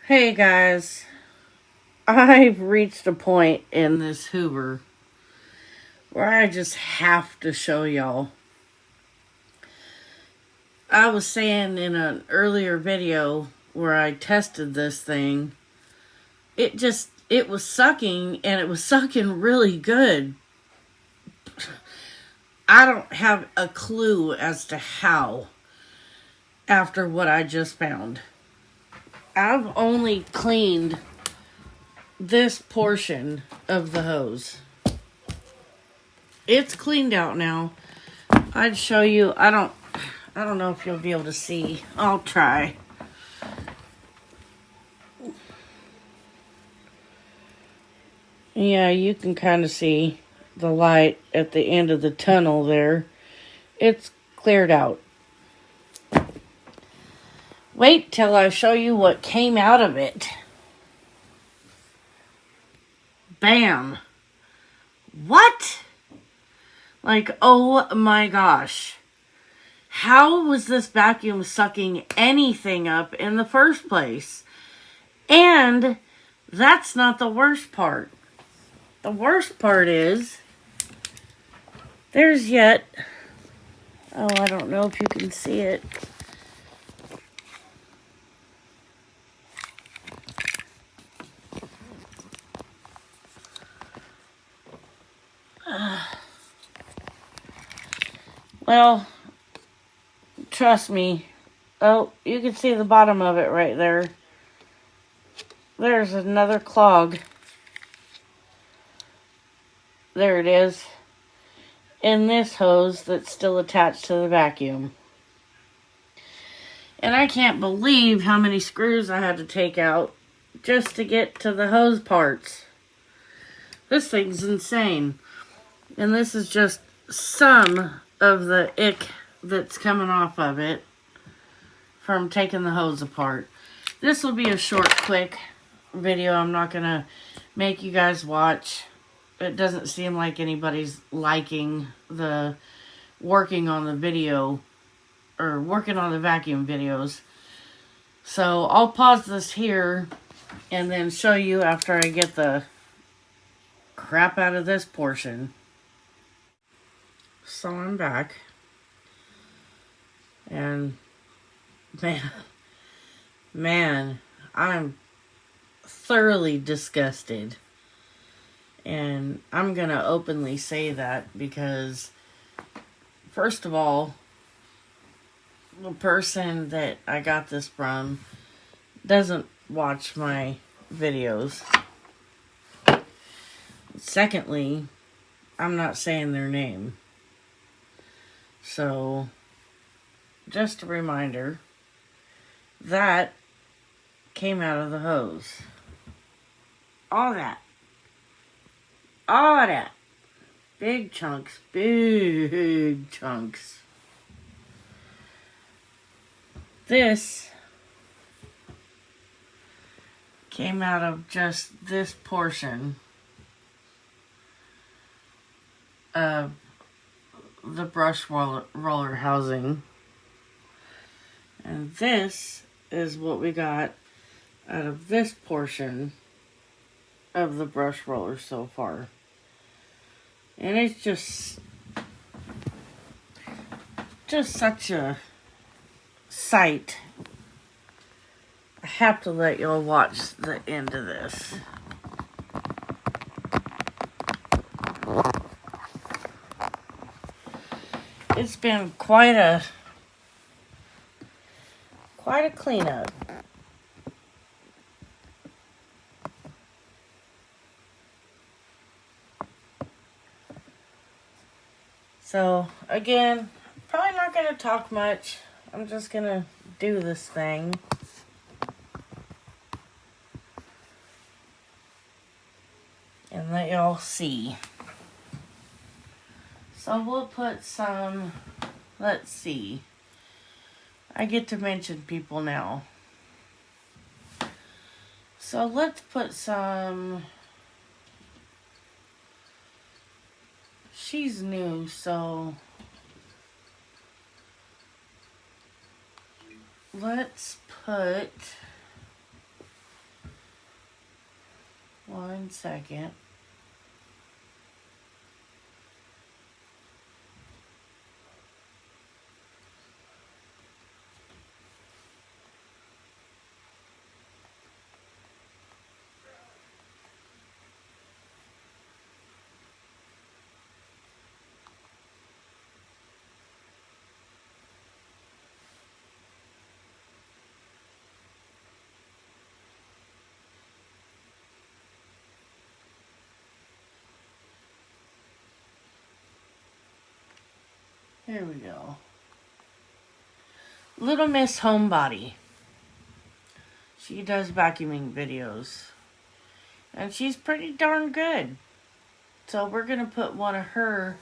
Hey guys, I've reached a point in this Hoover where I just have to show y'all. I was saying in an earlier video where I tested this thing, it was sucking and it was sucking really good. I don't have a clue as to how after what I just found. I've only cleaned this portion of the hose. It's cleaned out now. I'd show you. I don't know if you'll be able to see. I'll try. Yeah, you can kind of see the light at the end of the tunnel there. It's cleared out. Wait till I show you what came out of it. Bam. What? Like, oh my gosh. How was this vacuum sucking anything up in the first place? And that's not the worst part. The worst part is there's yet... Oh, I don't know if you can see it. Well, trust me. Oh, you can see the bottom of it right there. There's another clog. There it is. In this hose that's still attached to the vacuum. And I can't believe how many screws I had to take out just to get to the hose parts. This thing's insane. And this is just some of the ick that's coming off of it from taking the hose apart. This will be a short, quick video. I'm not going to make you guys watch. It doesn't seem like anybody's liking the working on the video or working on the vacuum videos. So I'll pause this here and then show you after I get the crap out of this portion. So I'm back. And man, I'm thoroughly disgusted. And I'm going to openly say that because, first of all, the person that I got this from doesn't watch my videos. Secondly, I'm not saying their name. So, just a reminder, that came out of the hose. All that. All that. Big chunks. Big chunks. This came out of just this portion of the brush roller housing. And this is what we got out of this portion of the brush roller so far. And it's just such a sight. I have to let y'all watch the end of this. It's been quite a cleanup. So, again, probably not going to talk much. I'm just going to do this thing. And let y'all see. So, we'll put some, let's see. I get to mention people now. So, let's put some... She's new, so let's put 1 second. Here we go. Little Miss Homebody. She does vacuuming videos. And she's pretty darn good. So we're going to put one of her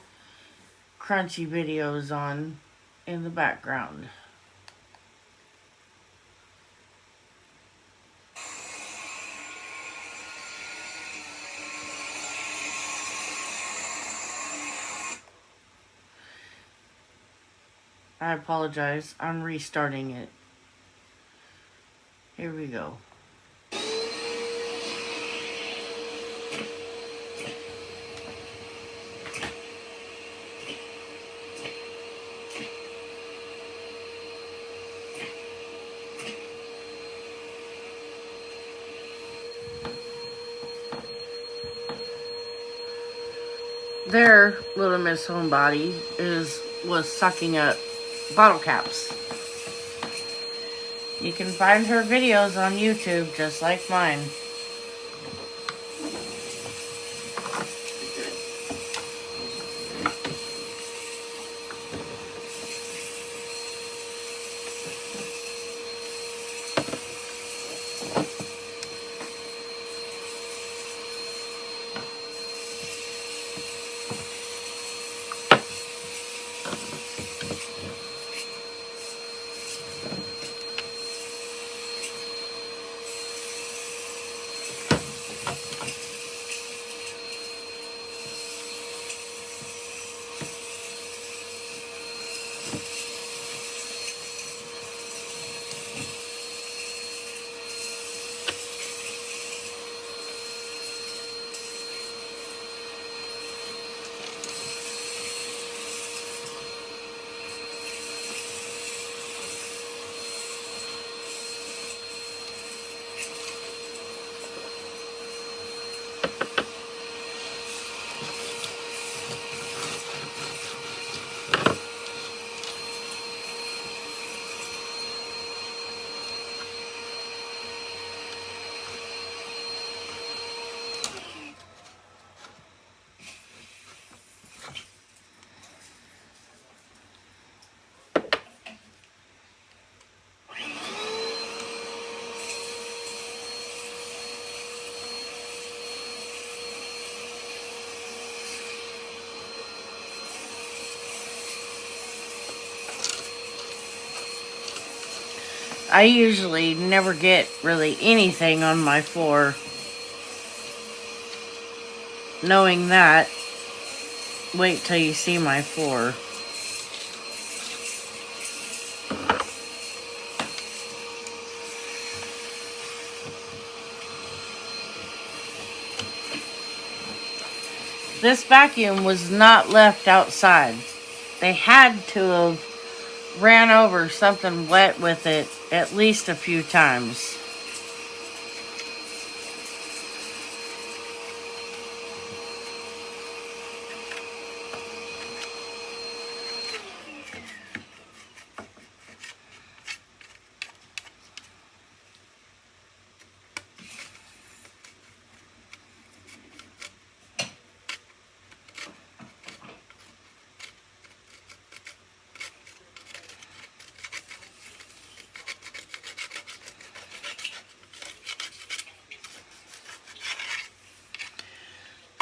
crunchy videos on in the background. I apologize. I'm restarting it. Here we go. There, Little Miss Homebody was sucking up bottle caps. You can find her videos on YouTube just like mine. I usually never get really anything on my floor. Knowing that, wait till you see my floor. This vacuum was not left outside. They had to have ran over something wet with it at least a few times.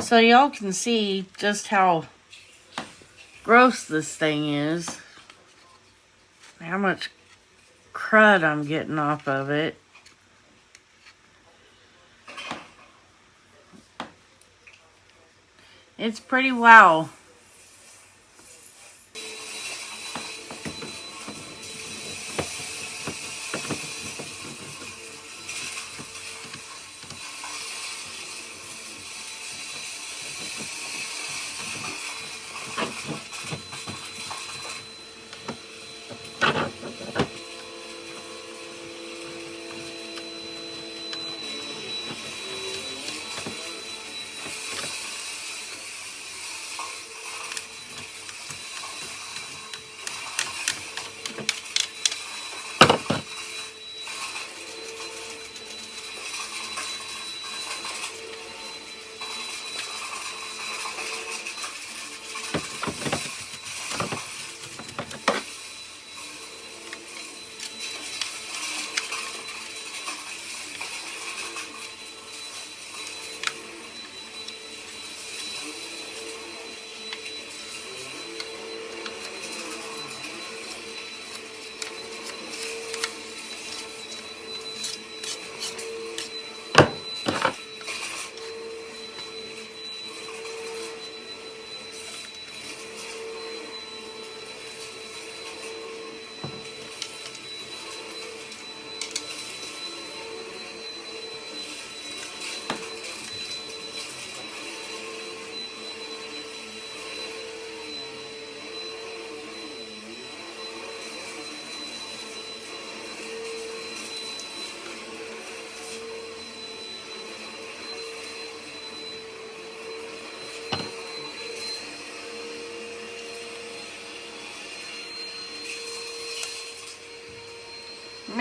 So y'all can see just how gross this thing is. How much crud I'm getting off of it. It's pretty wow.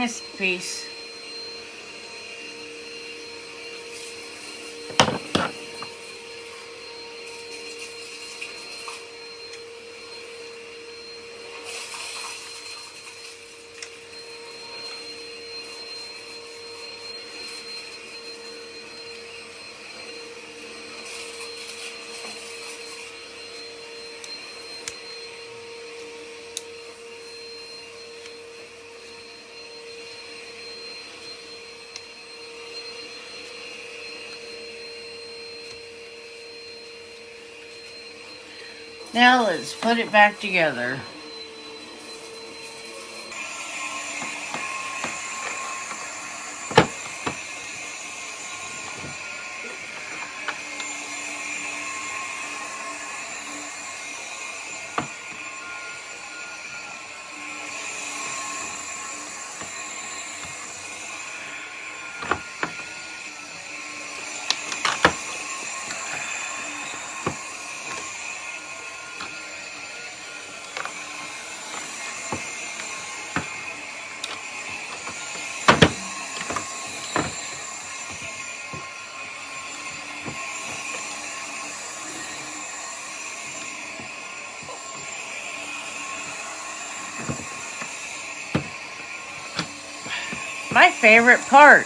missed a piece. Now let's put it back together. My favorite part.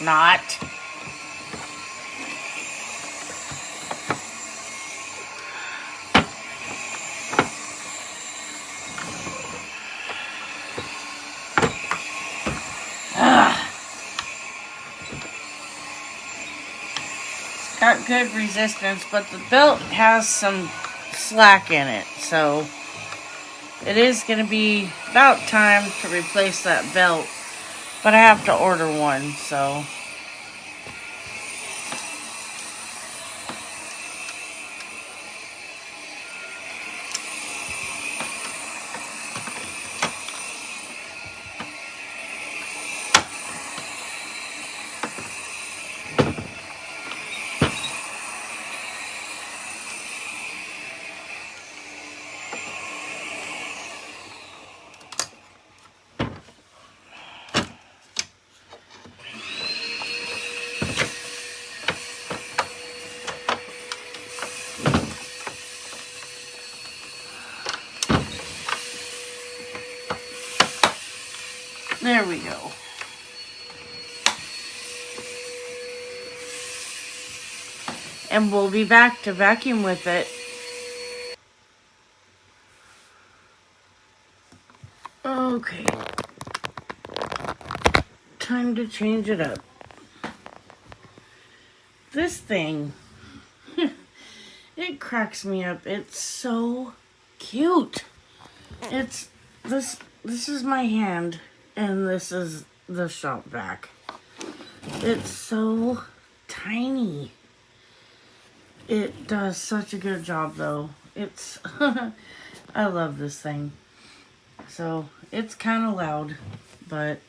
Not. It's got good resistance, but the belt has some slack in it, so it is going to be about time to replace that belt, but I have to order one, so. There we go. And we'll be back to vacuum with it. Okay. Time to change it up. This thing, it cracks me up. It's so cute. It's this is my hand. And this is the shop vac. It's so tiny. It does such a good job though. It's, I love this thing. So it's kind of loud, but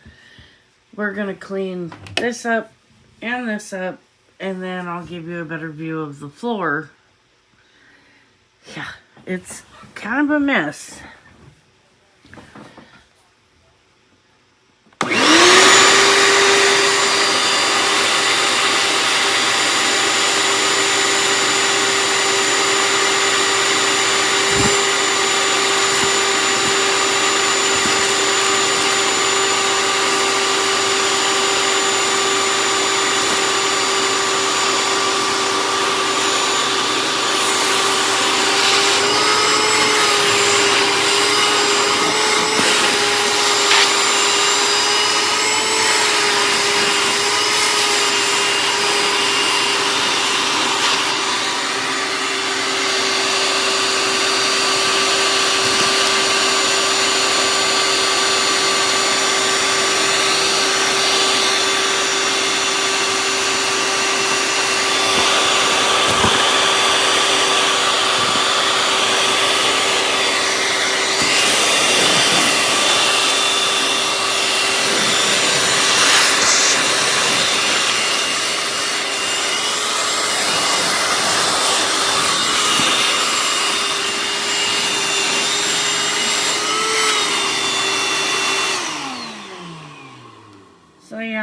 we're going to clean this up, and then I'll give you a better view of the floor. Yeah, it's kind of a mess.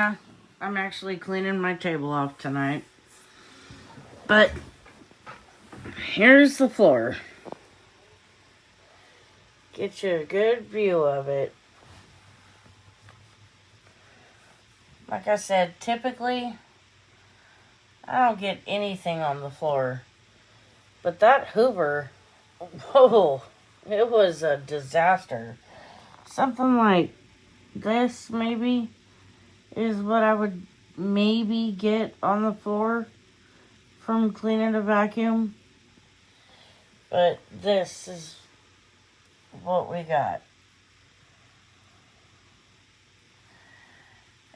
Yeah, I'm actually cleaning my table off tonight. But here's the floor. Get you a good view of it. Like I said, typically I don't get anything on the floor. But that Hoover, whoa, it was a disaster. Something like this maybe is what I would maybe get on the floor from cleaning a vacuum. But this is what we got.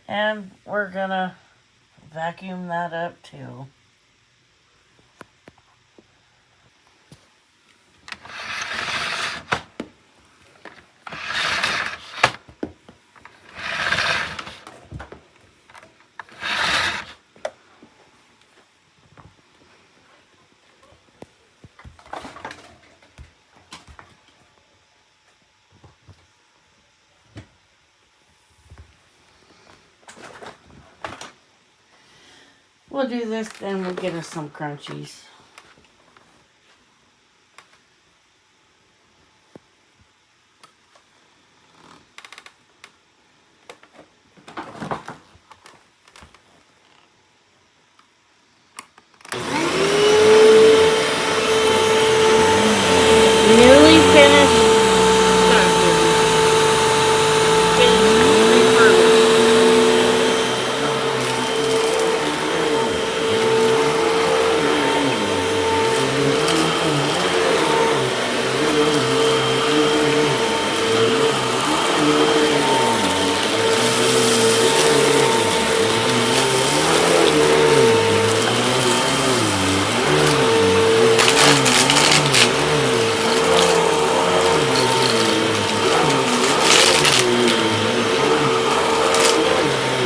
And we're gonna vacuum that up too. We'll do this, then we'll get us some crunchies. Newly finished vacuum. Finished refurbished.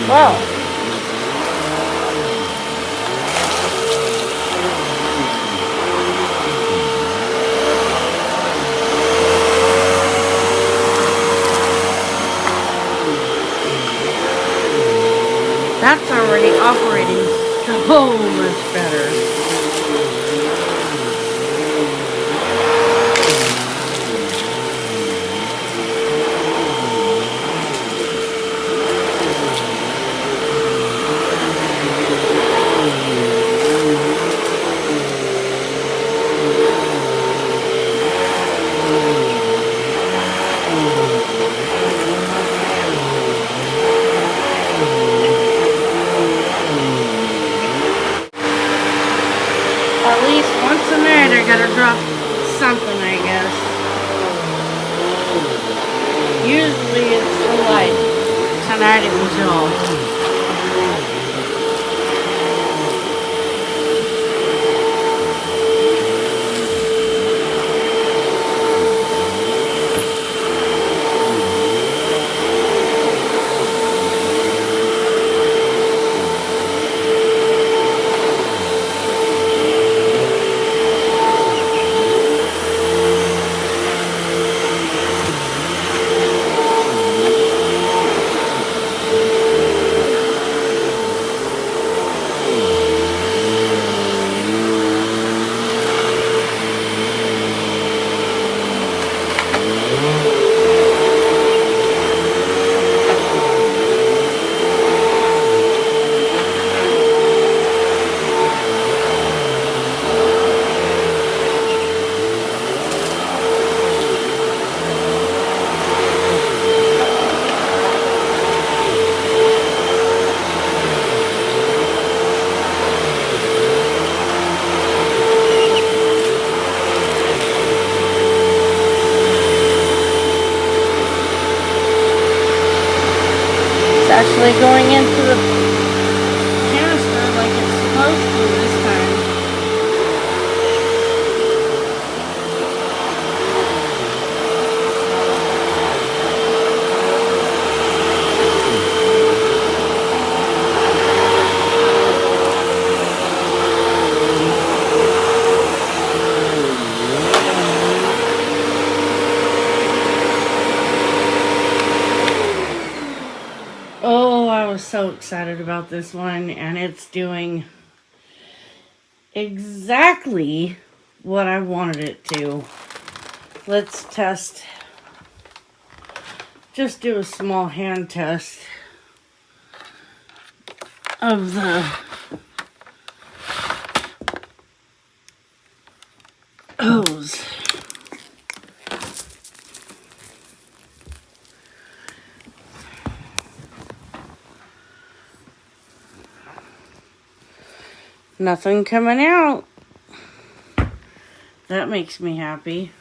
Wow. That's already operating so much better. At least once a night I gotta drop something, I guess. Usually it's the light. Tonight it was y'all. Actually going into the canister like it's supposed to this time. Oh, I was so so excited about this one, and it's doing exactly what I wanted it to. Let's test, just do a small hand test of the hose. Nothing coming out. That makes me happy.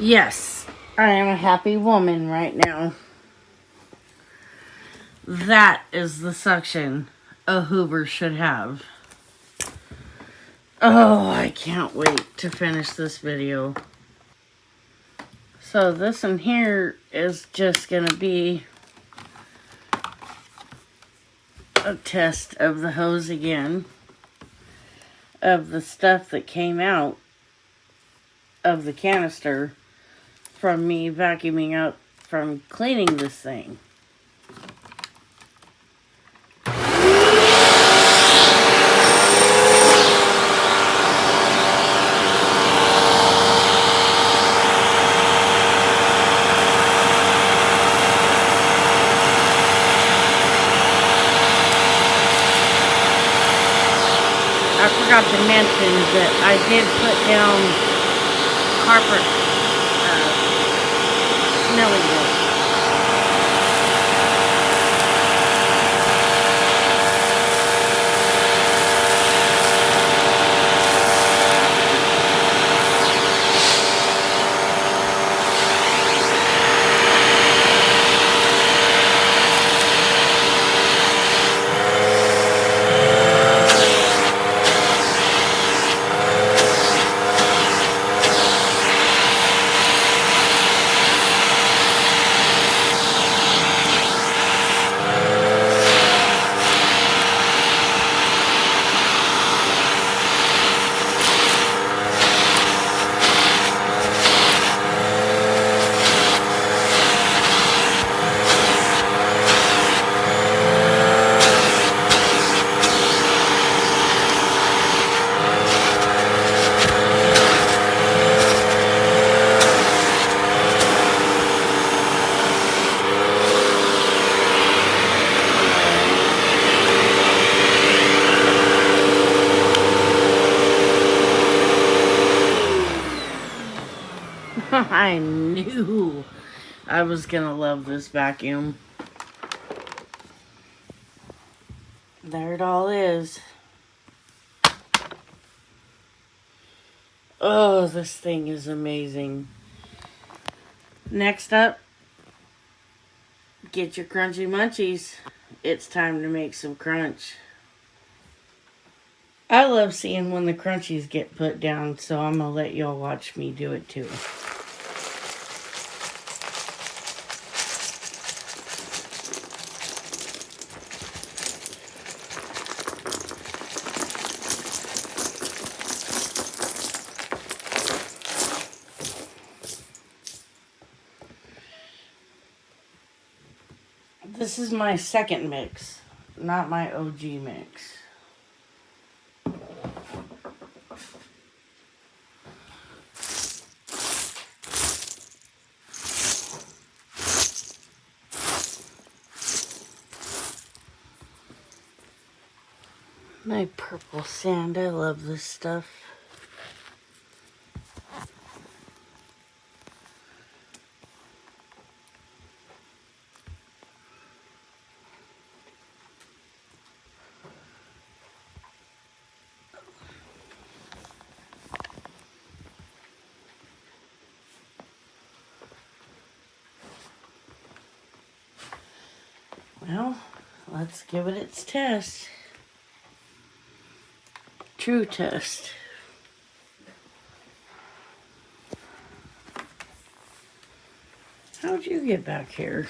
Yes, I am a happy woman right now. That is the suction a Hoover should have. Oh, I can't wait to finish this video. So this in here is just going to be a test of the hose again, of the stuff that came out of the canister from me vacuuming up from cleaning this thing. I forgot to mention that I did put down carpet smelling wood. I knew I was gonna love this vacuum. There it all is. Oh, this thing is amazing. Next up, get your crunchy munchies. It's time to make some crunch. I love seeing when the crunchies get put down, so I'm gonna let y'all watch me do it too. This is my second mix, not my OG mix. My purple sand, I love this stuff. Well, let's give it its test. True test. How'd you get back here?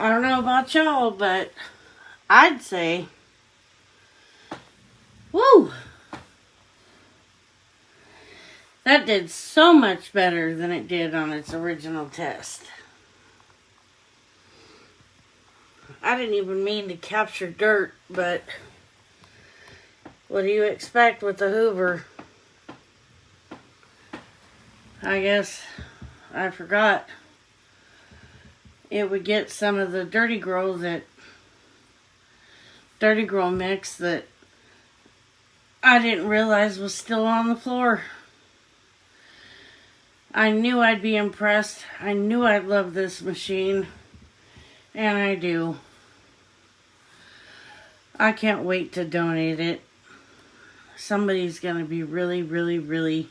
I don't know about y'all, but I'd say, woo! That did so much better than it did on its original test. I didn't even mean to capture dirt, but what do you expect with the Hoover? I guess I forgot it would get some of the Dirty Grow mix that I didn't realize was still on the floor. I knew I'd be impressed. I knew I'd love this machine. And I do. I can't wait to donate it. Somebody's going to be really, really, really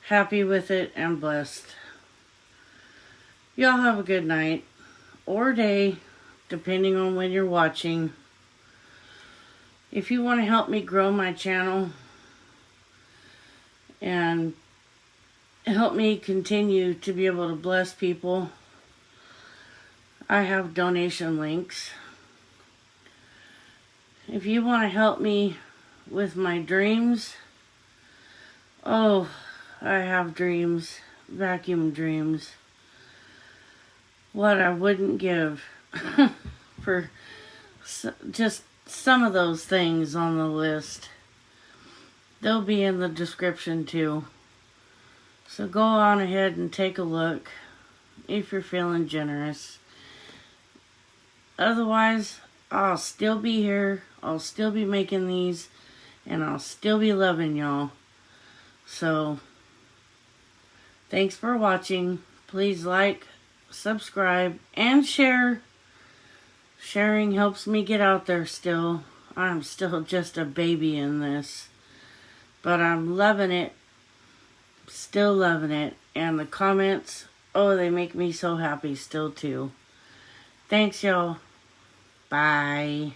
happy with it and blessed. Y'all have a good night or day, depending on when you're watching. If you want to help me grow my channel and help me continue to be able to bless people, I have donation links. If you want to help me with my dreams, oh, I have dreams, vacuum dreams. What I wouldn't give for just some of those things on the list. They'll be in the description too. So go on ahead and take a look if you're feeling generous. Otherwise, I'll still be here. I'll still be making these. And I'll still be loving y'all. So, thanks for watching. Please like, subscribe, and share. Sharing helps me get out there still. I'm still just a baby in this. But I'm loving it. Still loving it. And the comments, oh, they make me so happy still too. Thanks, y'all. Bye.